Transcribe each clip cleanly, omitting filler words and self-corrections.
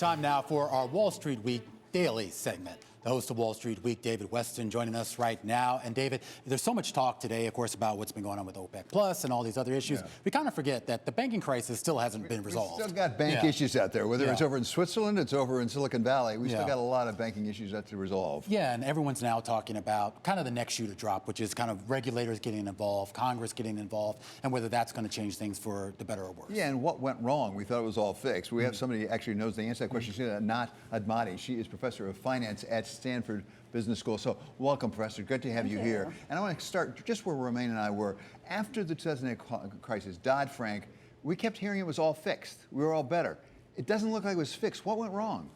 Time now for our Wall Street Week Daily segment. The host of Wall Street Week, David Westin, joining us right now. And David, there's so much talk today, of course, about what's been going on with OPEC Plus and all these other issues. Yeah. We kind of forget that the banking crisis still hasn't been resolved. We still got bank issues out there, whether it's over in Switzerland, it's over in Silicon Valley. We still got a lot of banking issues to resolve. Yeah, and everyone's now talking about kind of the next shoe to drop, which is kind of regulators getting involved, Congress getting involved, and whether that's going to change things for the better or worse. Yeah, and what went wrong? We thought it was all fixed. We have somebody who actually knows the answer to that question. She's Anat Admati. She is professor of finance at Stanford Business School. So welcome, Professor. Good to have you here. And I want to start just where Romaine and I were. After the 2008 crisis, Dodd-Frank, we kept hearing it was all fixed. We were all better. It doesn't look like it was fixed. What went wrong?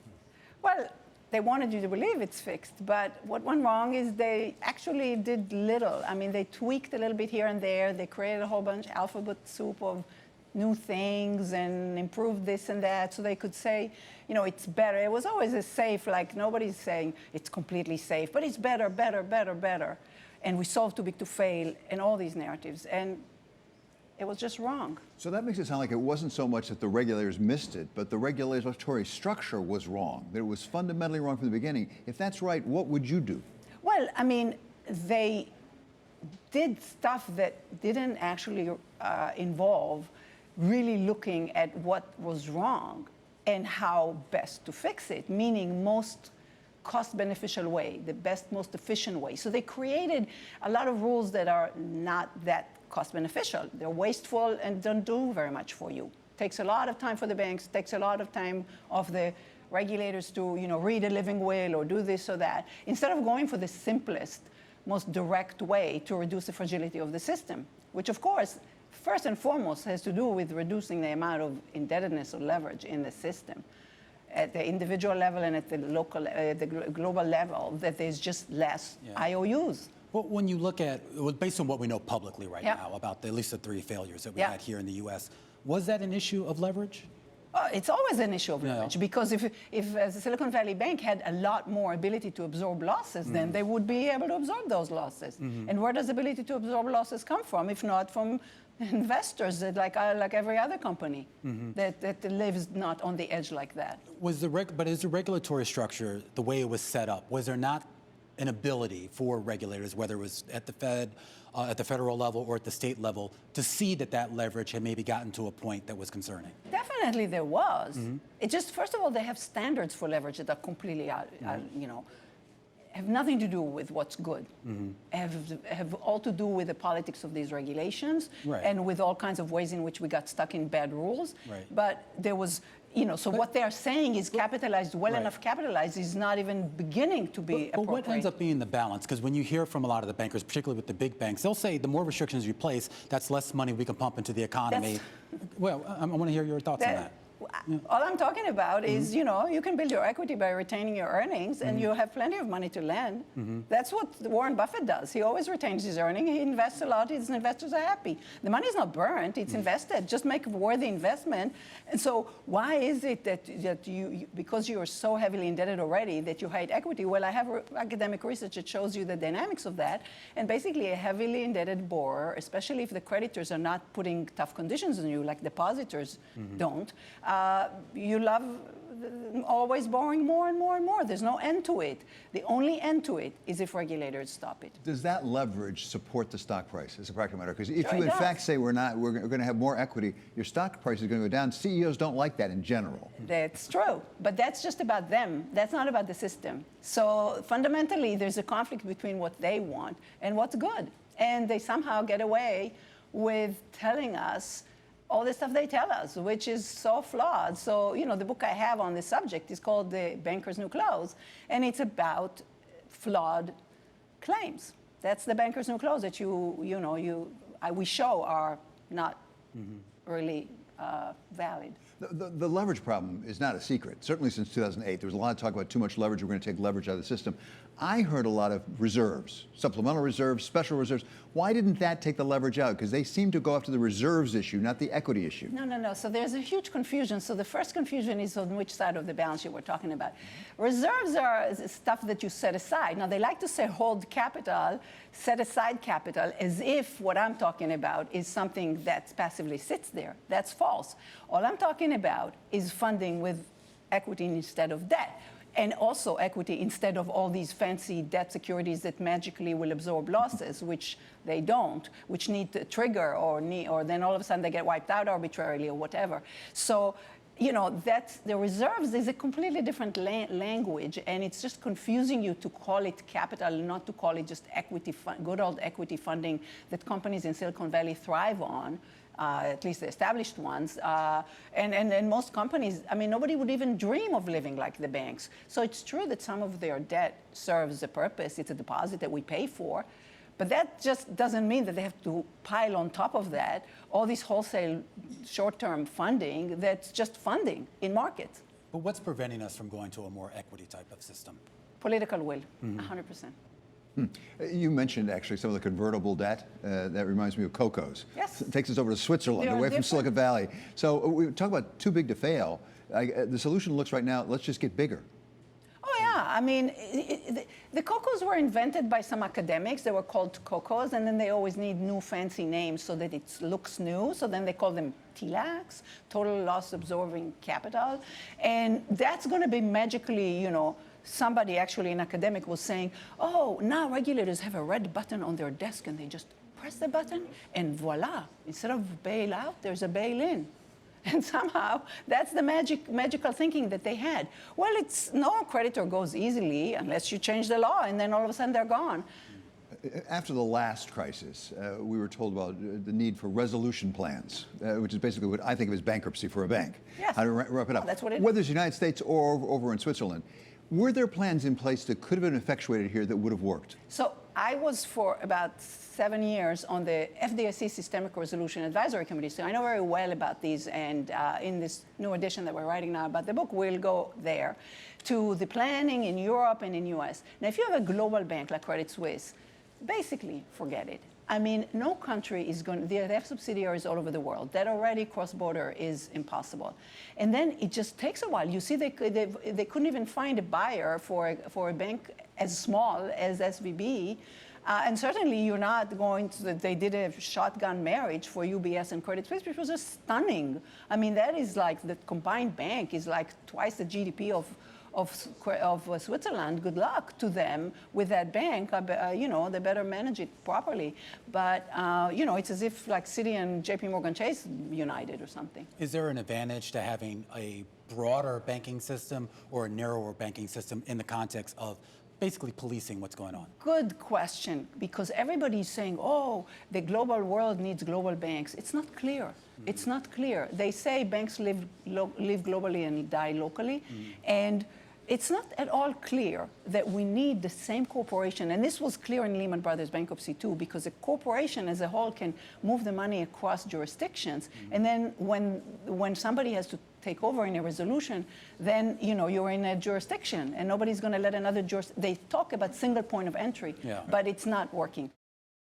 Well, they wanted you to believe it's fixed, but what went wrong is they actually did little. I mean, they tweaked a little bit here and there. They created a whole bunch of alphabet soup of new things and improved this and that, so they could say, you know, it's better. It was always a safe, like nobody's saying it's completely safe, but it's better, better, better, better. And we solved too big to fail and all these narratives. And it was just wrong. So that makes it sound like it wasn't so much that the regulators missed it, but the regulatory structure was wrong, that it was fundamentally wrong from the beginning. If that's right, what would you do? Well, I mean, they did stuff that didn't actually involve really looking at what was wrong and how best to fix it, meaning most cost-beneficial way, the best, most efficient way. So they created a lot of rules that are not that cost-beneficial. They're wasteful and don't do very much for you. Takes a lot of time for the banks, takes a lot of time of the regulators to, you know, read a living will or do this or that, instead of going for the simplest, most direct way to reduce the fragility of the system, which of course, first and foremost, has to do with reducing the amount of indebtedness or leverage in the system at the individual level and at the local, the global level, that there's just less IOUs. Well, when you look at, based on what we know publicly right now about at least the 3 failures that we had here in the U.S., was that an issue of leverage? It's always an issue of leverage, because if the Silicon Valley Bank had a lot more ability to absorb losses, then they would be able to absorb those losses. And where does the ability to absorb losses come from, if not from investors that like every other company that lives not on the edge like that? But is the regulatory structure, the way it was set up, was there not an ability for regulators, whether it was at the Fed, at the federal level or at the state level, to see that that leverage had maybe gotten to a point that was concerning? Definitely there was. It just, first of all, they have standards for leverage that are completely, you know, have nothing to do with what's good, have all to do with the politics of these regulations and with all kinds of ways in which we got stuck in bad rules. But there was, you know, so what they're saying is capitalized, well enough capitalized, is not even beginning to be appropriate. But what ends up being the balance? Because when you hear from a lot of the bankers, particularly with the big banks, they'll say the more restrictions you place, that's less money we can pump into the economy. Well, I want to hear your thoughts on that. All I'm talking about is, you know, you can build your equity by retaining your earnings, and you have plenty of money to lend. That's what Warren Buffett does. He always retains his earnings. He invests a lot. His investors are happy. The money is not burnt. It's invested. Just make a worthy investment. And so why is it that you, because you are so heavily indebted already, that you hide equity? Well, I have academic research that shows you the dynamics of that. And basically, a heavily indebted borrower, especially if the creditors are not putting tough conditions on you, like depositors don't, you love always borrowing more and more and more. There's no end to it. The only end to it is if regulators stop it. Does that leverage support the stock price as a practical matter? Because if you in fact say we're going to have more equity, your stock price is going to go down. CEOs don't like that in general. That's true, but that's just about them. That's not about the system. So fundamentally, there's a conflict between what they want and what's good. And they somehow get away with telling us all the stuff they tell us, which is so flawed. So, you know, the book I have on this subject is called The Banker's New Clothes, and it's about flawed claims. That's the banker's new clothes that we show are not really valid. The leverage problem is not a secret. Certainly since 2008, there was a lot of talk about too much leverage. We're going to take leverage out of the system. I heard a lot of reserves, supplemental reserves, special reserves. Why didn't that take the leverage out? Because they seem to go after the reserves issue, not the equity issue. No. So there's a huge confusion. So the first confusion is on which side of the balance sheet we're talking about. Reserves are stuff that you set aside. Now, they like to say hold capital, set aside capital, as if what I'm talking about is something that passively sits there. That's false. All I'm talking about is funding with equity instead of debt. And also equity instead of all these fancy debt securities that magically will absorb losses, which they don't, which need to trigger or then all of a sudden they get wiped out arbitrarily or whatever. So, that's the reserves is a completely different language, and it's just confusing you to call it capital, not to call it just equity, good old equity funding that companies in Silicon Valley thrive on. At least the established ones, and most companies, nobody would even dream of living like the banks. So it's true that some of their debt serves a purpose. It's a deposit that we pay for. But that just doesn't mean that they have to pile on top of that all this wholesale short-term funding that's just funding in markets. But what's preventing us from going to a more equity type of system? Political will, 100%. You mentioned actually some of the convertible debt. That reminds me of Coco's. Yes. It takes us over to Switzerland, They are away from different. Silicon Valley. So we talk about too big to fail. The solution looks right now, let's just get bigger. Oh, yeah. The Cocos were invented by some academics. They were called Cocos, and then they always need new fancy names so that it looks new. So then they call them TLACs, total loss absorbing capital. And that's going to be magically, somebody actually, an academic, was saying, oh, now regulators have a red button on their desk and they just press the button and voila, instead of bail out, there's a bail in. And somehow that's the magical thinking that they had. Well, no creditor goes easily unless you change the law, and then all of a sudden they're gone. After the last crisis, we were told about the need for resolution plans, which is basically what I think of as bankruptcy for a bank. Yes. How to wrap it up. Oh, that's what it is. Whether it's the United States or over in Switzerland, were there plans in place that could have been effectuated here that would have worked? So I was for about 7 years on the FDIC Systemic Resolution Advisory Committee, so I know very well about these, and in this new edition that we're writing now about the book, we'll go there to the planning in Europe and in US. Now, if you have a global bank like Credit Suisse, basically forget it. No country is going to, they have subsidiaries all over the world. That already cross-border is impossible. And then it just takes a while. You see, they couldn't even find a buyer for a bank as small as SVB. And certainly you're not going to, they did a shotgun marriage for UBS and Credit Suisse, which was just stunning. That is like, the combined bank is like twice the GDP of Switzerland. Good luck to them with that bank. They better manage it properly. But, it's as if like Citi and JP Morgan Chase united or something. Is there an advantage to having a broader banking system or a narrower banking system in the context of basically policing what's going on? Good question, because everybody's saying, oh, the global world needs global banks. It's not clear. Mm-hmm. It's not clear. They say banks live globally and die locally. Mm-hmm. And it's not at all clear that we need the same corporation. And this was clear in Lehman Brothers bankruptcy too, because a corporation as a whole can move the money across jurisdictions. Mm-hmm. And then when somebody has to take over in a resolution, then you're in a jurisdiction and nobody's going to let another they talk about single point of entry, but it's not working.